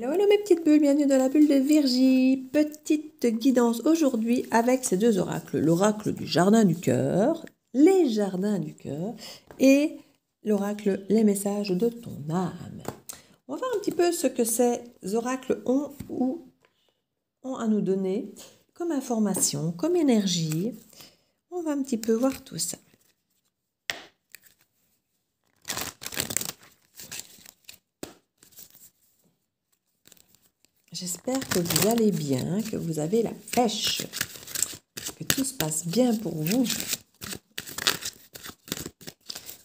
Hello, hello mes petites bulles, bienvenue dans la bulle de Virgie. Petite guidance aujourd'hui avec ces deux oracles. L'oracle du jardin du cœur, les jardins du cœur, et l'oracle les messages de ton âme. On va voir un petit peu ce que ces oracles ont ou ont à nous donner comme information, comme énergie. On va un petit peu voir tout ça. J'espère que vous allez bien, que vous avez la pêche, que tout se passe bien pour vous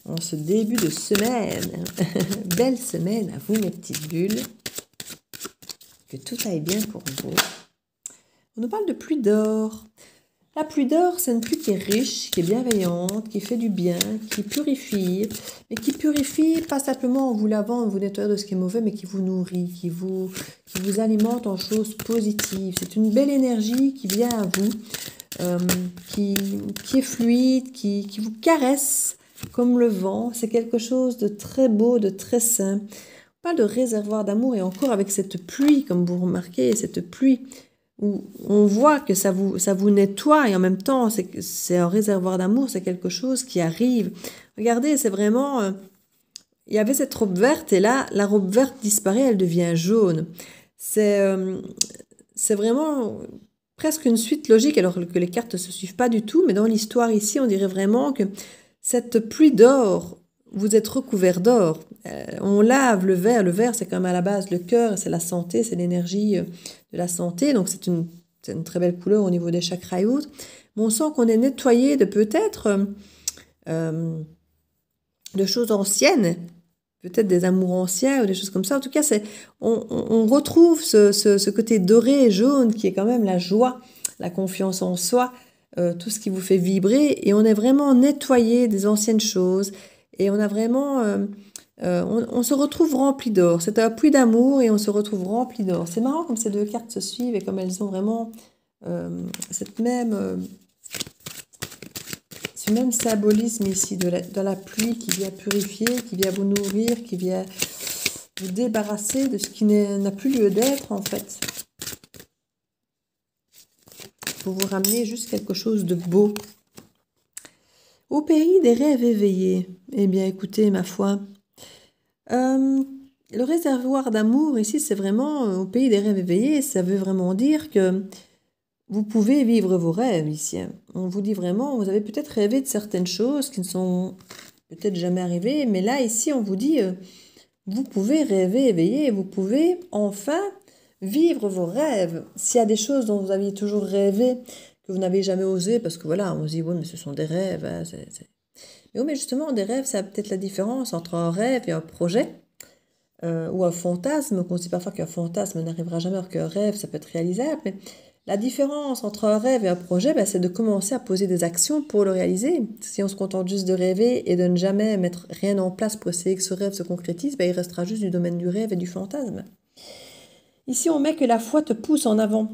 en ce début de semaine. Belle semaine à vous mes petites bulles, que tout aille bien pour vous. On nous parle de pluie d'or. La pluie d'or, c'est une pluie qui est riche, qui est bienveillante, qui fait du bien, qui purifie, mais qui purifie pas simplement en vous lavant, en vous nettoyant de ce qui est mauvais, mais qui vous nourrit, qui vous alimente en choses positives. C'est une belle énergie qui vient à vous, qui est fluide, qui vous caresse comme le vent. C'est quelque chose de très beau, de très sain. On parle de réservoir d'amour et encore avec cette pluie, comme vous remarquez, cette pluie où on voit que ça vous nettoie et en même temps c'est un réservoir d'amour, c'est quelque chose qui arrive. Regardez, c'est vraiment... il y avait cette robe verte et là, la robe verte disparaît, elle devient jaune. C'est vraiment presque une suite logique alors que les cartes ne se suivent pas du tout, mais dans l'histoire ici, on dirait vraiment que cette pluie d'or, vous êtes recouvert d'or. On lave le verre c'est quand même à la base le cœur, c'est la santé, c'est l'énergie de la santé, donc c'est une très belle couleur au niveau des chakras et autres. Mais on sent qu'on est nettoyé de peut-être de choses anciennes, peut-être des amours anciens ou des choses comme ça. En tout cas, on retrouve ce côté doré et jaune qui est quand même la joie, la confiance en soi, tout ce qui vous fait vibrer. Et on est vraiment nettoyé des anciennes choses. Et on a vraiment... on se retrouve rempli d'or. C'est un puits d'amour et on se retrouve rempli d'or. C'est marrant comme ces deux cartes se suivent et comme elles ont vraiment cette même... ce même symbolisme ici de la pluie qui vient purifier, qui vient vous nourrir, qui vient vous débarrasser de ce qui n'a plus lieu d'être en fait. Pour vous ramener juste quelque chose de beau. Au pays des rêves éveillés. Eh bien écoutez, ma foi, le réservoir d'amour ici, c'est vraiment au pays des rêves éveillés. Ça veut vraiment dire que vous pouvez vivre vos rêves ici. On vous dit vraiment, vous avez peut-être rêvé de certaines choses qui ne sont peut-être jamais arrivées, mais là, ici, on vous dit, vous pouvez rêver, éveiller, vous pouvez enfin vivre vos rêves. S'il y a des choses dont vous aviez toujours rêvé, que vous n'avez jamais osé, parce que voilà, on se dit, oui, mais ce sont des rêves. Hein, Mais oui, mais justement, des rêves, ça a peut-être la différence entre un rêve et un projet. Ou un fantasme, qu'on dit parfois qu'un fantasme n'arrivera jamais alors qu'un rêve, ça peut être réalisable. Mais la différence entre un rêve et un projet, c'est de commencer à poser des actions pour le réaliser. Si on se contente juste de rêver et de ne jamais mettre rien en place pour essayer que ce rêve se concrétise, il restera juste du domaine du rêve et du fantasme. Ici, on met que la foi te pousse en avant.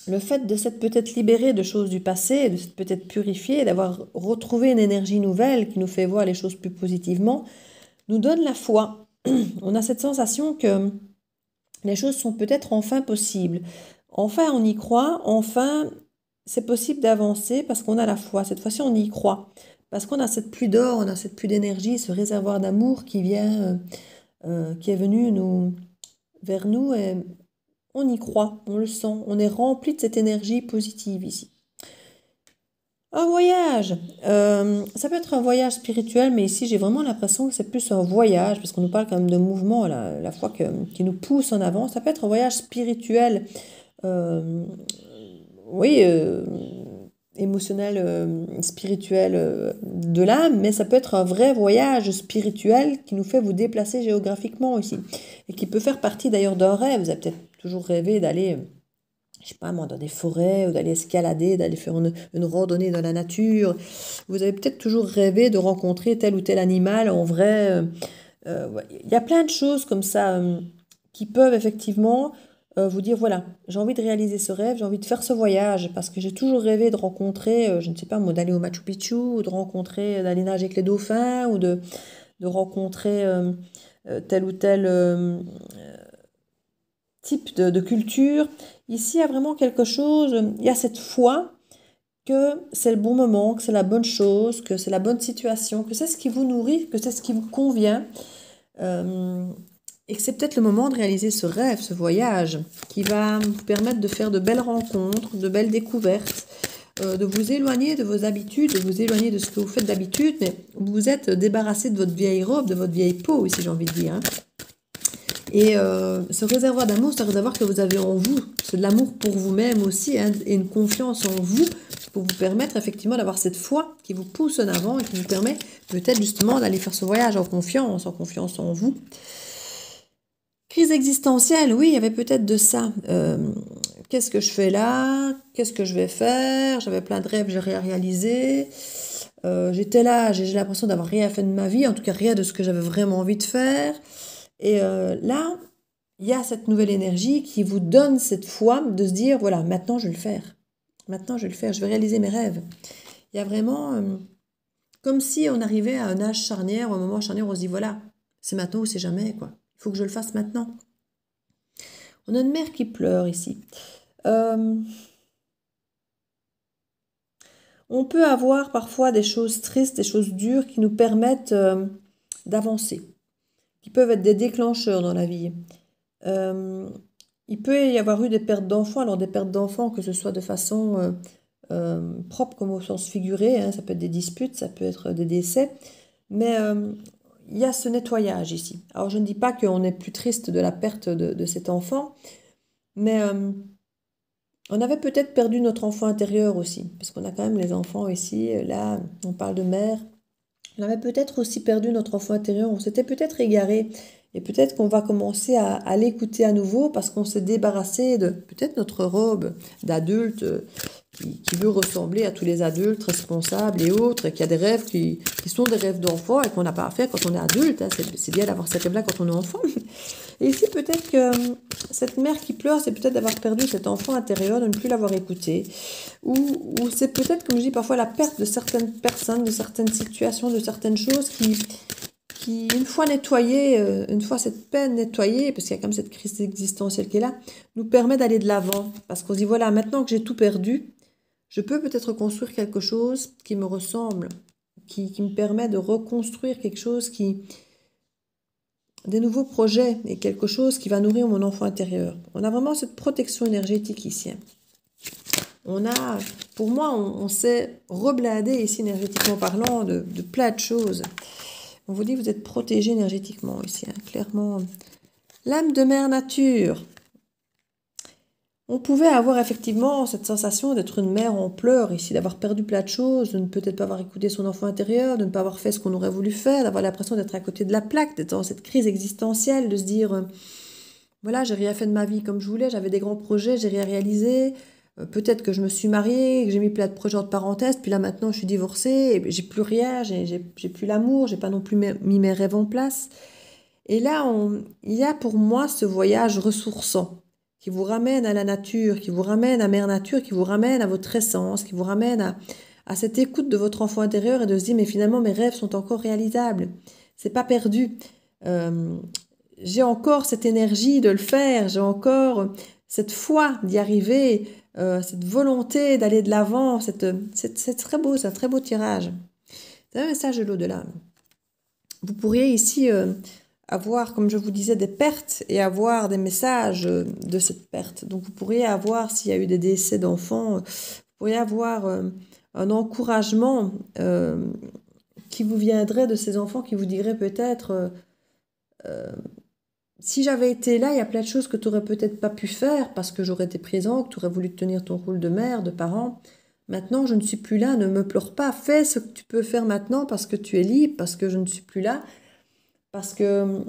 Le fait de s'être peut-être libéré de choses du passé, de s'être peut-être purifié, d'avoir retrouvé une énergie nouvelle qui nous fait voir les choses plus positivement, nous donne la foi. On a cette sensation que les choses sont peut-être enfin possibles. Enfin, on y croit. Enfin, c'est possible d'avancer parce qu'on a la foi. Cette fois-ci, on y croit. Parce qu'on a cette pluie d'or, on a cette pluie d'énergie, ce réservoir d'amour qui vient, qui est venu vers nous et on y croit, on le sent. On est rempli de cette énergie positive ici. Un voyage, ça peut être un voyage spirituel, mais ici j'ai vraiment l'impression que c'est plus un voyage, parce qu'on nous parle quand même de mouvement, la foi qui nous pousse en avant. Ça peut être un voyage spirituel, oui, émotionnel, spirituel de l'âme, mais ça peut être un vrai voyage spirituel qui nous fait vous déplacer géographiquement aussi, et qui peut faire partie d'ailleurs d'un rêve. Vous avez peut-être toujours rêvé d'aller... je sais pas moi, dans des forêts, ou d'aller escalader, d'aller faire une randonnée dans la nature. Vous avez peut-être toujours rêvé de rencontrer tel ou tel animal en vrai. Il y a plein de choses comme ça qui peuvent effectivement vous dire, voilà, j'ai envie de réaliser ce rêve, j'ai envie de faire ce voyage, parce que j'ai toujours rêvé de rencontrer, je ne sais pas moi, d'aller au Machu Picchu, ou de rencontrer, d'aller nager avec les dauphins, ou de rencontrer tel ou tel type de culture. Ici, il y a vraiment quelque chose, il y a cette foi que c'est le bon moment, que c'est la bonne chose, que c'est la bonne situation, que c'est ce qui vous nourrit, que c'est ce qui vous convient. Et que c'est peut-être le moment de réaliser ce rêve, ce voyage, qui va vous permettre de faire de belles rencontres, de belles découvertes, de vous éloigner de vos habitudes, de vous éloigner de ce que vous faites d'habitude, mais vous vous êtes débarrassé de votre vieille robe, de votre vieille peau, si j'ai envie de dire. Hein. Et ce réservoir d'amour, c'est un réservoir que vous avez en vous. C'est de l'amour pour vous-même aussi, hein, et une confiance en vous pour vous permettre effectivement d'avoir cette foi qui vous pousse en avant et qui vous permet peut-être justement d'aller faire ce voyage en confiance en vous. Crise existentielle, oui, il y avait peut-être de ça. Qu'est-ce que je fais là? Qu'est-ce que je vais faire? J'avais plein de rêves, j'ai rien réalisé. J'étais là, j'ai l'impression d'avoir rien fait de ma vie, en tout cas rien de ce que j'avais vraiment envie de faire. Et là, il y a cette nouvelle énergie qui vous donne cette foi de se dire, voilà, maintenant je vais le faire. Maintenant je vais le faire, je vais réaliser mes rêves. Il y a vraiment, comme si on arrivait à un âge charnière, ou un moment charnière, on se dit, voilà, c'est maintenant ou c'est jamais, quoi. Il faut que je le fasse maintenant. On a une mère qui pleure ici. On peut avoir parfois des choses tristes, des choses dures qui nous permettent d'avancer, qui peuvent être des déclencheurs dans la vie. Il peut y avoir eu des pertes d'enfants, alors des pertes d'enfants, que ce soit de façon propre comme au sens figuré, hein, ça peut être des disputes, ça peut être des décès, mais il y a ce nettoyage ici. Alors je ne dis pas qu'on est plus triste de la perte de cet enfant, mais on avait peut-être perdu notre enfant intérieur aussi, parce qu'on a quand même les enfants ici, là on parle de mère. On avait peut-être aussi perdu notre enfant intérieur, on s'était peut-être égaré, et peut-être qu'on va commencer à l'écouter à nouveau parce qu'on s'est débarrassé de peut-être notre robe d'adulte qui veut ressembler à tous les adultes responsables et autres, et qui a des rêves qui sont des rêves d'enfant et qu'on n'a pas à faire quand on est adulte. Hein. C'est bien d'avoir ces rêves-là quand on est enfant. Et ici, peut-être que cette mère qui pleure, c'est peut-être d'avoir perdu cet enfant intérieur, de ne plus l'avoir écouté. Ou c'est peut-être, comme je dis parfois, la perte de certaines personnes, de certaines situations, de certaines choses qui une fois nettoyée, une fois cette peine nettoyée, parce qu'il y a quand même cette crise existentielle qui est là, nous permet d'aller de l'avant. Parce qu'on se dit, voilà, maintenant que j'ai tout perdu, je peux peut-être construire quelque chose qui me ressemble, qui me permet de reconstruire quelque chose des nouveaux projets et quelque chose qui va nourrir mon enfant intérieur. On a vraiment cette protection énergétique ici. Pour moi, on s'est reblindé ici énergétiquement parlant de plein de choses. On vous dit que vous êtes protégé énergétiquement ici, hein, clairement. L'âme de mère nature. On pouvait avoir effectivement cette sensation d'être une mère en pleurs ici, d'avoir perdu plein de choses, de ne peut-être pas avoir écouté son enfant intérieur, de ne pas avoir fait ce qu'on aurait voulu faire, d'avoir l'impression d'être à côté de la plaque, d'être dans cette crise existentielle, de se dire, voilà, j'ai rien fait de ma vie comme je voulais, j'avais des grands projets, j'ai rien réalisé, peut-être que je me suis mariée, que j'ai mis plein de projets entre parenthèses, puis là maintenant je suis divorcée, et j'ai plus rien, j'ai plus l'amour, j'ai pas non plus mis mes rêves en place. Et là, il y a pour moi ce voyage ressourçant qui vous ramène à la nature, qui vous ramène à Mère Nature, qui vous ramène à votre essence, qui vous ramène à cette écoute de votre enfant intérieur et de se dire, mais finalement mes rêves sont encore réalisables, c'est pas perdu. J'ai encore cette énergie de le faire, j'ai encore cette foi d'y arriver, cette volonté d'aller de l'avant, c'est très beau, c'est un très beau tirage. C'est un message de l'au-delà. Vous pourriez ici avoir, comme je vous disais, des pertes et avoir des messages de cette perte. Donc vous pourriez avoir, s'il y a eu des décès d'enfants, vous pourriez avoir un encouragement qui vous viendrait de ces enfants, qui vous dirait peut-être... si j'avais été là, il y a plein de choses que tu n'aurais peut-être pas pu faire parce que j'aurais été présent, que tu aurais voulu tenir ton rôle de mère, de parent. Maintenant, je ne suis plus là, ne me pleure pas. Fais ce que tu peux faire maintenant parce que tu es libre, parce que je ne suis plus là, parce que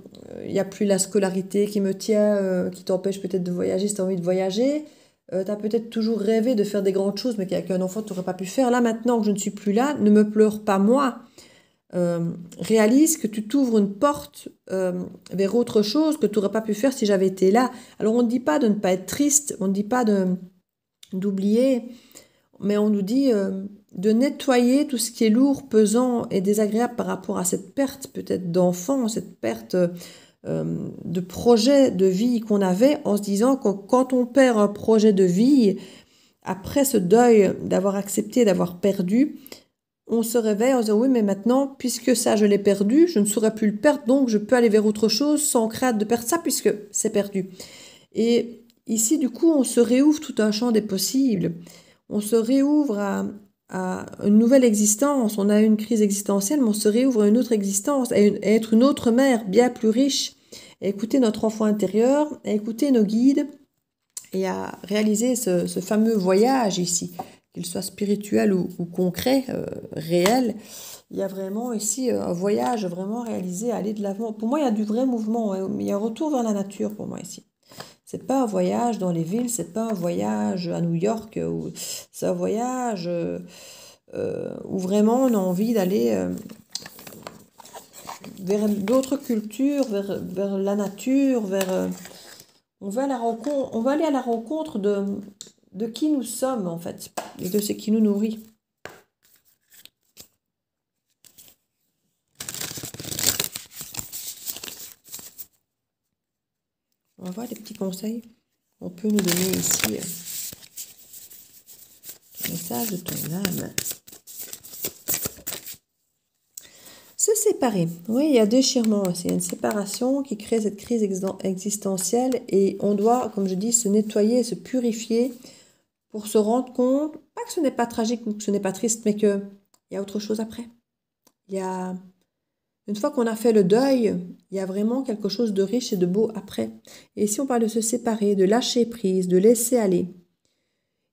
il n'y a plus la scolarité qui me tient, qui t'empêche peut-être de voyager si tu as envie de voyager. Tu as peut-être toujours rêvé de faire des grandes choses, mais qu'avec un enfant, tu n'aurais pas pu faire. Là, maintenant que je ne suis plus là, ne me pleure pas moi. Réalise que tu t'ouvres une porte vers autre chose que tu n'aurais pas pu faire si j'avais été là. Alors on ne dit pas de ne pas être triste, on ne dit pas d'oublier, mais on nous dit de nettoyer tout ce qui est lourd, pesant et désagréable par rapport à cette perte peut-être d'enfant, cette perte de projet de vie qu'on avait, en se disant que quand on perd un projet de vie, après ce deuil d'avoir accepté, d'avoir perdu, on se réveille en se disant oui, mais maintenant, puisque ça, je l'ai perdu, je ne saurais plus le perdre, donc je peux aller vers autre chose sans crainte de perdre ça, puisque c'est perdu. Et ici, du coup, on se réouvre tout un champ des possibles. On se réouvre à une nouvelle existence. On a une crise existentielle, mais on se réouvre à une autre existence, à être une autre mère bien plus riche, à écouter notre enfant intérieur, à écouter nos guides et à réaliser ce fameux voyage ici, qu'il soit spirituel ou concret, réel. Il y a vraiment ici un voyage vraiment réalisé à aller de l'avant. Pour moi, il y a du vrai mouvement, hein. Il y a un retour vers la nature pour moi ici. C'est pas un voyage dans les villes, c'est pas un voyage à New York, c'est un voyage où vraiment on a envie d'aller vers d'autres cultures, vers la nature, on va aller à la rencontre de qui nous sommes en fait, et de ce qui nous nourrit. On va voir les petits conseils qu'on peut nous donner ici. Message de ton âme. Se séparer. Oui, il y a déchirement. C'est une séparation qui crée cette crise existentielle et on doit, comme je dis, se nettoyer, se purifier pour se rendre compte, pas que ce n'est pas tragique ou que ce n'est pas triste, mais qu'il y a autre chose après. Il y a, une fois qu'on a fait le deuil, il y a vraiment quelque chose de riche et de beau après. Et si on parle de se séparer, de lâcher prise, de laisser aller,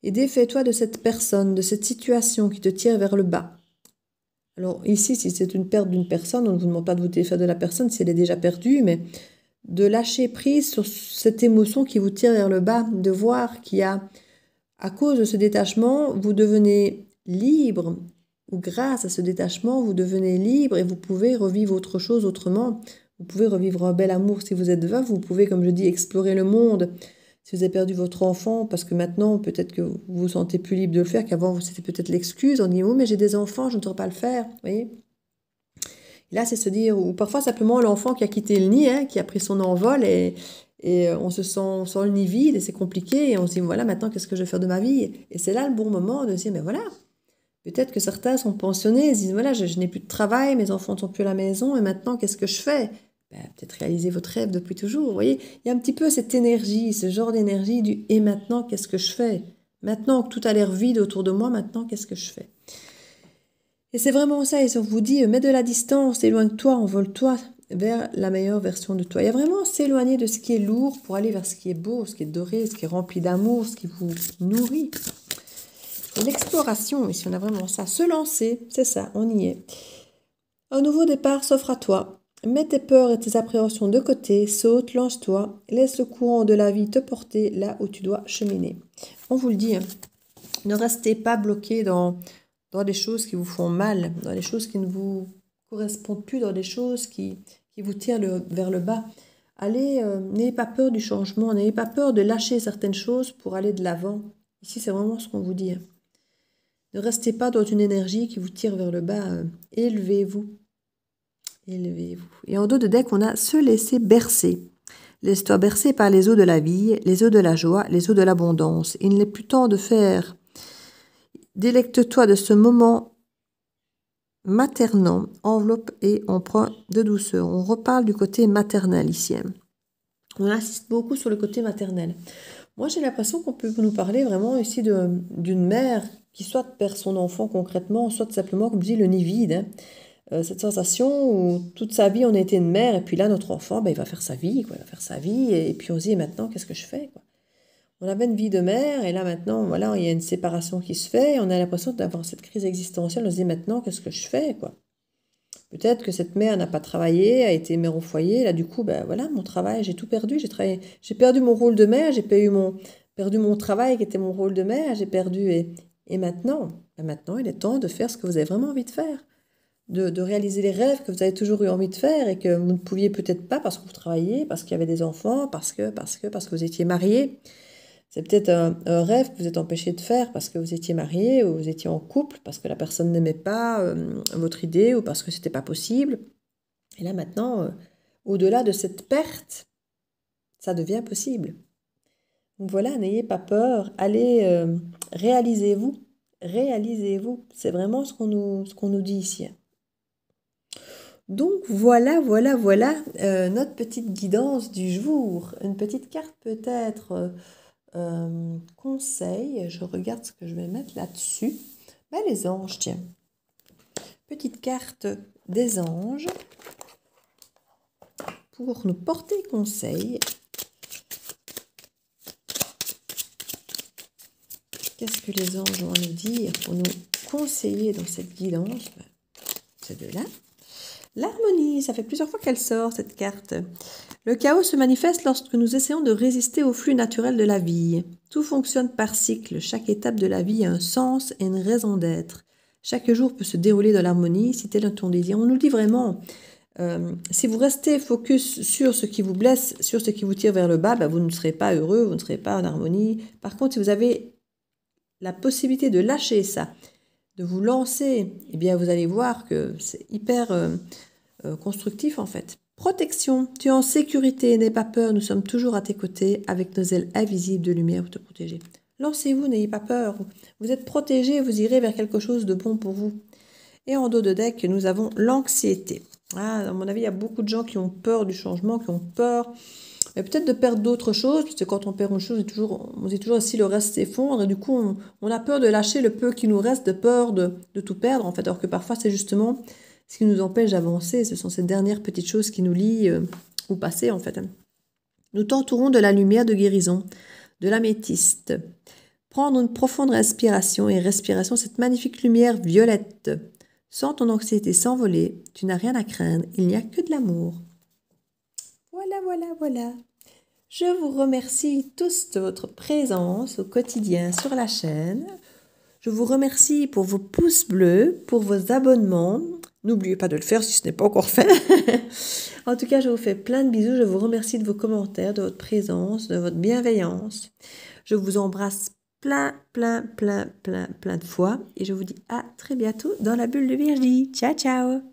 et défais-toi de cette personne, de cette situation qui te tire vers le bas. Alors ici, si c'est une perte d'une personne, on ne vous demande pas de vous défaire de la personne si elle est déjà perdue, mais de lâcher prise sur cette émotion qui vous tire vers le bas, de voir qu'il y a, à cause de ce détachement, vous devenez libre, ou grâce à ce détachement, vous devenez libre et vous pouvez revivre autre chose autrement. Vous pouvez revivre un bel amour si vous êtes veuf, vous pouvez, comme je dis, explorer le monde. Si vous avez perdu votre enfant, parce que maintenant, peut-être que vous vous sentez plus libre de le faire, qu'avant, c'était peut-être l'excuse, on dit « Oh, mais j'ai des enfants, je ne saurais pas le faire. » Vous voyez ? Et là, c'est se dire, ou parfois simplement l'enfant qui a quitté le nid, hein, qui a pris son envol et on se sent le nid vide et c'est compliqué et on se dit « Voilà, maintenant, qu'est-ce que je vais faire de ma vie ?» Et c'est là le bon moment de se dire « Mais voilà, peut-être que certains sont pensionnés, ils se disent « Voilà, je n'ai plus de travail, mes enfants ne sont plus à la maison et maintenant, qu'est-ce que je fais ?» Peut-être réaliser votre rêve depuis toujours, vous voyez. Il y a un petit peu cette énergie, ce genre d'énergie du « et maintenant, qu'est-ce que je fais ?» Maintenant que tout a l'air vide autour de moi, maintenant, qu'est-ce que je fais? Et c'est vraiment ça, et si on vous dit « mets de la distance, éloigne-toi, envole-toi vers la meilleure version de toi ». Il y a vraiment s'éloigner de ce qui est lourd pour aller vers ce qui est beau, ce qui est doré, ce qui est rempli d'amour, ce qui vous nourrit. L'exploration, ici on a vraiment ça, se lancer, c'est ça, on y est. Un nouveau départ s'offre à toi. Mets tes peurs et tes appréhensions de côté, saute, lance-toi, laisse le courant de la vie te porter là où tu dois cheminer. On vous le dit, hein, ne restez pas bloqué dans des choses qui vous font mal, dans des choses qui ne vous correspondent plus, dans des choses qui vous tirent vers le bas. Allez, n'ayez pas peur du changement, n'ayez pas peur de lâcher certaines choses pour aller de l'avant. Ici, c'est vraiment ce qu'on vous dit. Hein. Ne restez pas dans une énergie qui vous tire vers le bas. Élevez-vous. Élevez-vous. Et en dos de deck, on a se laisser bercer. Laisse-toi bercer par les eaux de la vie, les eaux de la joie, les eaux de l'abondance. Il n'est plus temps de faire. Délecte-toi de ce moment maternant. Enveloppe et on prend de douceur. On reparle du côté maternel ici. On insiste beaucoup sur le côté maternel. Moi, j'ai l'impression qu'on peut nous parler vraiment ici d'une mère qui soit perd son enfant concrètement, soit simplement, comme je dis, le nid vide. Hein. Cette sensation où toute sa vie on a été une mère et puis là notre enfant il va faire sa vie quoi, il va faire sa vie et puis on se dit maintenant qu'est-ce que je fais quoi. On avait une vie de mère et là maintenant voilà il y a une séparation qui se fait et on a l'impression d'avoir cette crise existentielle, on se dit maintenant qu'est-ce que je fais quoi. Peut-être que cette mère n'a pas travaillé, a été mère au foyer, là du coup voilà mon travail j'ai tout perdu, j'ai perdu mon rôle de mère, j'ai perdu mon travail qui était mon rôle de mère, j'ai perdu et maintenant il est temps de faire ce que vous avez vraiment envie de faire. De réaliser les rêves que vous avez toujours eu envie de faire et que vous ne pouviez peut-être pas parce que vous travailliez, parce qu'il y avait des enfants, parce que vous étiez marié. C'est peut-être un rêve que vous êtes empêché de faire parce que vous étiez marié ou vous étiez en couple, parce que la personne n'aimait pas votre idée ou parce que c'était pas possible. Et là maintenant, au-delà de cette perte, ça devient possible. Donc voilà, n'ayez pas peur, allez, réalisez-vous, réalisez-vous. C'est vraiment ce qu'on nous dit ici. Donc voilà, notre petite guidance du jour. Une petite carte peut-être conseil. Je regarde ce que je vais mettre là-dessus. Ben, les anges, tiens. Petite carte des anges pour nous porter conseil. Qu'est-ce que les anges vont nous dire pour nous conseiller dans cette guidance? C'est de là. L'harmonie, ça fait plusieurs fois qu'elle sort cette carte. Le chaos se manifeste lorsque nous essayons de résister au flux naturel de la vie. Tout fonctionne par cycle. Chaque étape de la vie a un sens et une raison d'être. Chaque jour peut se dérouler dans l'harmonie si tel est ton désir. On nous dit vraiment, si vous restez focus sur ce qui vous blesse, sur ce qui vous tire vers le bas, vous ne serez pas heureux, vous ne serez pas en harmonie. Par contre, si vous avez la possibilité de lâcher ça, de vous lancer, eh bien vous allez voir que c'est hyper constructif en fait. Protection, tu es en sécurité, n'aie pas peur, nous sommes toujours à tes côtés avec nos ailes invisibles de lumière pour te protéger. Lancez-vous, n'ayez pas peur, vous êtes protégé, vous irez vers quelque chose de bon pour vous. Et en dos de deck, nous avons l'anxiété. À mon avis, il y a beaucoup de gens qui ont peur du changement, qui ont peur peut-être de perdre d'autres choses, parce que quand on perd une chose, on dit toujours si le reste s'effondre, et du coup, on a peur de lâcher le peu qui nous reste, de peur de tout perdre, en fait, alors que parfois, c'est justement ce qui nous empêche d'avancer, ce sont ces dernières petites choses qui nous lient au passé, en fait. Nous t'entourons de la lumière de guérison, de l'améthyste. Prendre une profonde respiration, et respiration, cette magnifique lumière violette. Sens ton anxiété s'envoler, tu n'as rien à craindre, il n'y a que de l'amour. Voilà. Je vous remercie tous de votre présence au quotidien sur la chaîne. Je vous remercie pour vos pouces bleus, pour vos abonnements. N'oubliez pas de le faire si ce n'est pas encore fait. En tout cas, je vous fais plein de bisous. Je vous remercie de vos commentaires, de votre présence, de votre bienveillance. Je vous embrasse plein de fois. Et je vous dis à très bientôt dans la bulle de Virgie. Ciao, ciao!